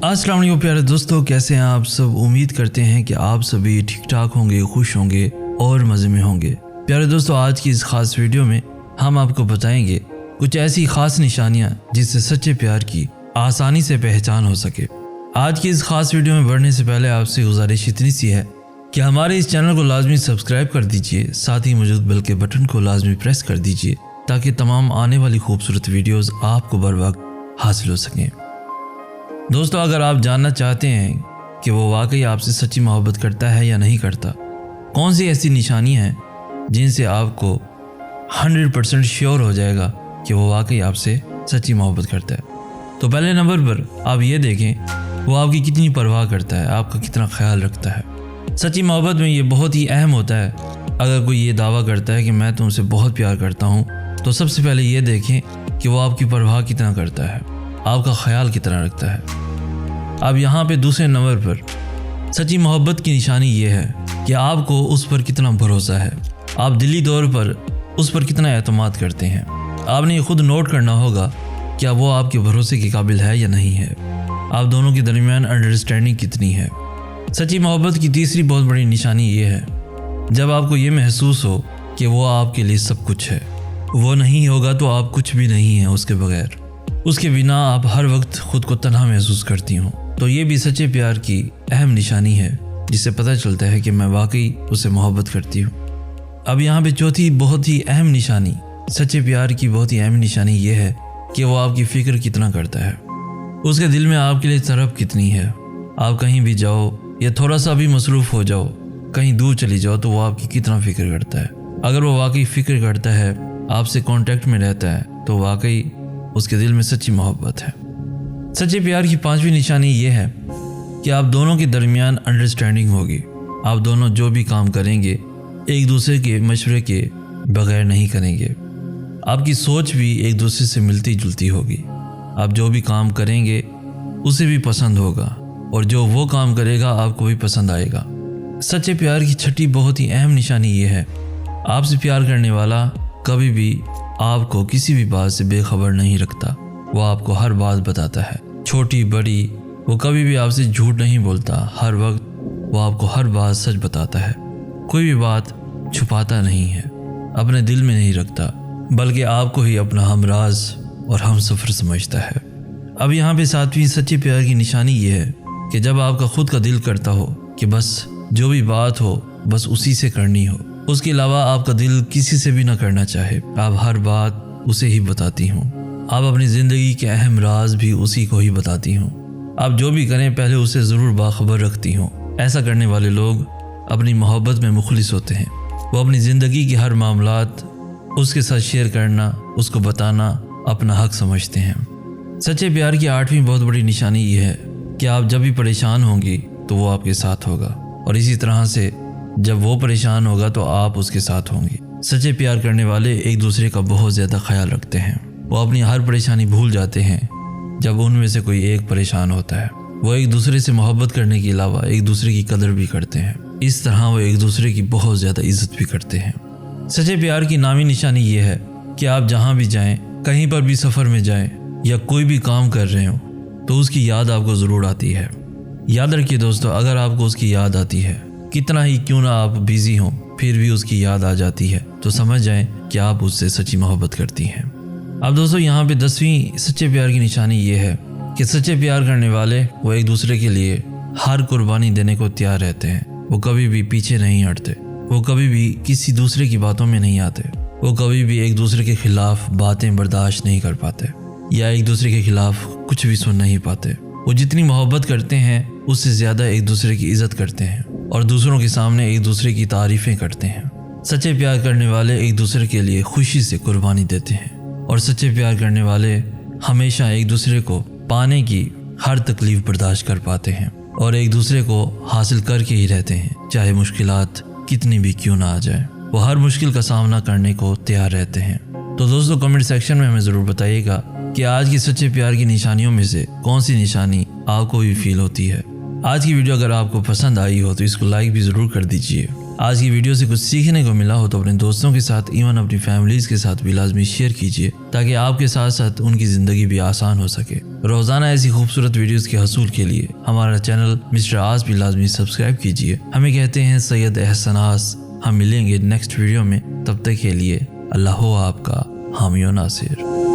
अस्सलाम वालेकुम प्यारे दोस्तों, कैसे हैं आप सब। उम्मीद करते हैं कि आप सभी ठीक ठाक होंगे, खुश होंगे और मज़े में होंगे। प्यारे दोस्तों, आज की इस ख़ास वीडियो में हम आपको बताएंगे कुछ ऐसी ख़ास निशानियां जिससे सच्चे प्यार की आसानी से पहचान हो सके। आज की इस ख़ास वीडियो में बढ़ने से पहले आपसे गुजारिश इतनी सी है कि हमारे इस चैनल को लाजमी सब्सक्राइब कर दीजिए, साथ ही मौजूद बेल के बटन को लाजमी प्रेस कर दीजिए ताकि तमाम आने वाली खूबसूरत वीडियोज़ आपको बर वक्त हासिल हो सकें। दोस्तों, अगर आप जानना चाहते हैं कि वो वाकई आपसे सच्ची मोहब्बत करता है या नहीं करता, कौन सी ऐसी निशानियां हैं जिनसे आपको 100% श्योर हो जाएगा कि वो वाकई आपसे सच्ची मोहब्बत करता है, तो पहले नंबर पर आप ये देखें वो आपकी कितनी परवाह करता है, आपका कितना ख्याल रखता है। सच्ची मोहब्बत में ये बहुत ही अहम होता है। अगर कोई ये दावा करता है कि मैं तुमसे बहुत प्यार करता हूँ, तो सबसे पहले ये देखें कि वो आपकी परवाह कितना करता है, आपका ख्याल कितना रखता है। अब यहाँ पे दूसरे नंबर पर सच्ची मोहब्बत की निशानी ये है कि आपको उस पर कितना भरोसा है, आप दिली तौर पर उस पर कितना एतमाद करते हैं। आपने ये खुद नोट करना होगा क्या वो आपके भरोसे के काबिल है या नहीं है, आप दोनों के दरमियान अंडरस्टैंडिंग कितनी है। सच्ची मोहब्बत की तीसरी बहुत बड़ी निशानी ये है जब आपको ये महसूस हो कि वो आपके लिए सब कुछ है। वो नहीं होगा तो आप कुछ भी नहीं हैं उसके बगैर, उसके बिना आप हर वक्त खुद को तन्हा महसूस करती हूँ। तो ये भी सच्चे प्यार की अहम निशानी है जिससे पता चलता है कि मैं वाकई उससे मोहब्बत करती हूँ। अब यहाँ पे चौथी बहुत ही अहम निशानी, सच्चे प्यार की बहुत ही अहम निशानी ये है कि वो आपकी फ़िक्र कितना करता है, उसके दिल में आपके लिए तड़प कितनी है। आप कहीं भी जाओ या थोड़ा सा भी मसरूफ़ हो जाओ, कहीं दूर चली जाओ, तो वो आपकी कितना फ़िक्र करता है। अगर वो वाकई फ़िक्र करता है, आपसे कांटेक्ट में रहता है, तो वाकई उसके दिल में सच्ची मोहब्बत है। सच्चे प्यार की पांचवी निशानी ये है कि आप दोनों के दरमियान अंडरस्टैंडिंग होगी। आप दोनों जो भी काम करेंगे एक दूसरे के मशवरे के बगैर नहीं करेंगे। आपकी सोच भी एक दूसरे से मिलती जुलती होगी। आप जो भी काम करेंगे उसे भी पसंद होगा और जो वो काम करेगा आपको भी पसंद आएगा। सच्चे प्यार की छठी बहुत ही अहम निशानी ये है, आपसे प्यार करने वाला कभी भी आपको किसी भी बात से बेखबर नहीं रखता। वो आपको हर बात बताता है, छोटी बड़ी। वो कभी भी आपसे झूठ नहीं बोलता, हर वक्त वो आपको हर बात सच बताता है। कोई भी बात छुपाता नहीं है, अपने दिल में नहीं रखता, बल्कि आपको ही अपना हमराज और हम सफ़र समझता है। अब यहाँ पे सातवीं सच्चे प्यार की निशानी ये है कि जब आपका खुद का दिल करता हो कि बस जो भी बात हो बस उसी से करनी हो, उसके अलावा आपका दिल किसी से भी ना करना चाहे, आप हर बात उसे ही बताती हूँ। आप अपनी ज़िंदगी के अहम राज भी उसी को ही बताती हूँ। आप जो भी करें पहले उसे ज़रूर बाखबर रखती हूँ। ऐसा करने वाले लोग अपनी मोहब्बत में मुखलिस होते हैं। वो अपनी ज़िंदगी के हर मामलात उसके साथ शेयर करना, उसको बताना अपना हक समझते हैं। सच्चे प्यार की आठवीं बहुत बड़ी निशानी ये है कि आप जब भी परेशान होंगी तो वो आपके साथ होगा, और इसी तरह से जब वो परेशान होगा तो आप उसके साथ होंगी। सच्चे प्यार करने वाले एक दूसरे का बहुत ज़्यादा ख्याल रखते हैं। वो अपनी हर परेशानी भूल जाते हैं जब उनमें से कोई एक परेशान होता है। वो एक दूसरे से मोहब्बत करने के अलावा एक दूसरे की कदर भी करते हैं। इस तरह वो एक दूसरे की बहुत ज़्यादा इज्जत भी करते हैं। सच्चे प्यार की नामी निशानी ये है कि आप जहाँ भी जाएं, कहीं पर भी सफ़र में जाएं या कोई भी काम कर रहे हो तो उसकी याद आपको ज़रूर आती है। याद रखिए दोस्तों, अगर आपको उसकी याद आती है, कितना ही क्यों ना आप बिज़ी हों, फिर भी उसकी याद आ जाती है, तो समझ जाएं कि आप उससे सच्ची मोहब्बत करती हैं। अब दोस्तों, यहाँ पे 10वीं सच्चे प्यार की निशानी ये है कि सच्चे प्यार करने वाले वो एक दूसरे के लिए हर कुर्बानी देने को तैयार रहते हैं। वो कभी भी पीछे नहीं हटते, वो कभी भी किसी दूसरे की बातों में नहीं आते, वो कभी भी एक दूसरे के खिलाफ बातें बर्दाश्त नहीं कर पाते या एक दूसरे के खिलाफ कुछ भी सुन नहीं पाते। वो जितनी मोहब्बत करते हैं उससे ज़्यादा एक दूसरे की इज़्ज़त करते हैं और दूसरों के सामने एक दूसरे की तारीफ़ें करते हैं। सच्चे प्यार करने वाले एक दूसरे के लिए खुशी से कुर्बानी देते हैं और सच्चे प्यार करने वाले हमेशा एक दूसरे को पाने की हर तकलीफ़ बर्दाश्त कर पाते हैं और एक दूसरे को हासिल करके ही रहते हैं, चाहे मुश्किलात कितनी भी क्यों ना आ जाए। वो हर मुश्किल का सामना करने को तैयार रहते हैं। तो दोस्तों, कमेंट सेक्शन में हमें ज़रूर बताइएगा कि आज की सच्चे प्यार की निशानियों में से कौन सी निशानी आपको भी फील होती है। आज की वीडियो अगर आपको पसंद आई हो तो इसको लाइक भी ज़रूर कर दीजिए آج کی ویڈیو سے کچھ سیکھنے کو ملا ہو تو اپنے دوستوں کے ساتھ ایون اپنی فیملیز کے ساتھ بھی لازمی شیئر کیجیے تاکہ آپ کے ساتھ ساتھ ان کی زندگی بھی آسان ہو سکے۔ روزانہ ایسی خوبصورت ویڈیوز کے حصول کے لیے ہمارا چینل مسٹر آس بھی لازمی سبسکرائب کیجیے۔ ہمیں کہتے ہیں سید احسن آس۔ ہم ملیں گے نیکسٹ ویڈیو میں، تب تک کے لیے اللہ ہو آپ کا حامی و ناصر۔